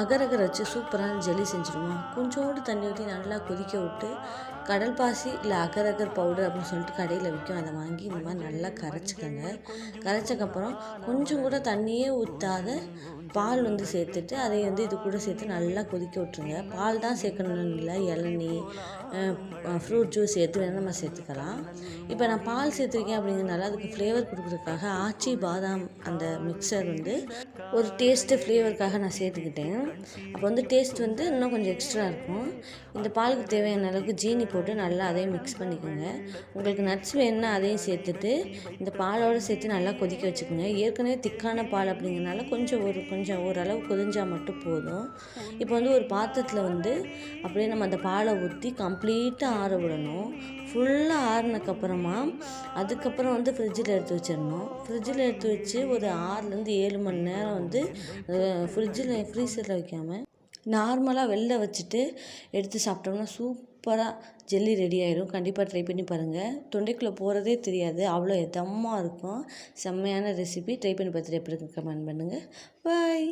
அகர் அகர் வச்சு சூப்பரான ஜெல்லி செஞ்சுருவோம். கொஞ்சோண்டு தண்ணி ஊற்றி நல்லா கொதிக்க விட்டு கடல் பாசி இல்லை அகர் அகர் பவுடர் அப்படின்னு சொல்லிட்டு கடையில் விற்கும், அதை வாங்கி இந்த மாதிரி நல்லா கரைச்சிக்கோங்க. கரைச்சக்கப்புறம் கொஞ்சம் கூட தண்ணியே ஊற்றாத பால் சேர்த்துட்டு அதை இது கூட சேர்த்து நல்லா கொதிக்க விட்டுருங்க. பால் தான் சேர்க்கணும்னு இல்லை, இளநீ ஃப்ரூட் ஜூஸ் எது வேணால் நம்ம சேர்த்துக்கலாம். இப்போ நான் பால் சேர்த்துருக்கேன் அப்படிங்கிறதுனால அதுக்கு ஃப்ளேவர் கொடுக்குறதுக்காக ஆச்சி பாதாம் அந்த மிக்சர் ஒரு டேஸ்ட்டு ஃப்ளேவருக்காக நான் சேர்த்துக்கிட்டேன். அப்போ டேஸ்ட் இன்னும் கொஞ்சம் எக்ஸ்ட்ரா இருக்கும். இந்த பாலுக்கு தேவையான அளவுக்கு ஜீனி போட்டு நல்லா அதையும் மிக்ஸ் பண்ணிக்கோங்க. உங்களுக்கு நட்ஸ் வேணுன்னா அதையும் சேர்த்துட்டு இந்த பாலோடு சேர்த்து நல்லா கொதிக்க வச்சுக்கோங்க. ஏற்கனவே திக்கான பால் அப்படிங்கிறனால கொஞ்சம் ஓரளவு கொதிஞ்சால் மட்டும் போதும். இப்போ ஒரு பாத்திரத்தில் அப்படியே நம்ம அந்த பாலை ஊற்றி கம்ப்ளீட்டாக ஆற விடணும். ஃபுல்லாக ஆறினக்கப்புறமா அதுக்கப்புறம் ஃப்ரிட்ஜில் எடுத்து வச்சிடணும். ஃப்ரிட்ஜில் எடுத்து வச்சு ஒரு 6லேருந்து 7 மணி நேரம் ஃப்ரீசரில் வைக்காமல் நார்மலாக வெளில வச்சுட்டு எடுத்து சாப்பிட்டோம்னா சூப்பராக ஜெல்லி ரெடி ஆயிடும். கண்டிப்பாக ட்ரை பண்ணி பாருங்கள். தொண்டைக்குள்ளே போகிறதே தெரியாது, அவ்வளோ இதமாக இருக்கும். செம்மையான ரெசிபி. ட்ரை பண்ணி பார்த்துட்டு எப்படி இருக்குன்னு கமெண்ட் பண்ணுங்கள். பாய்.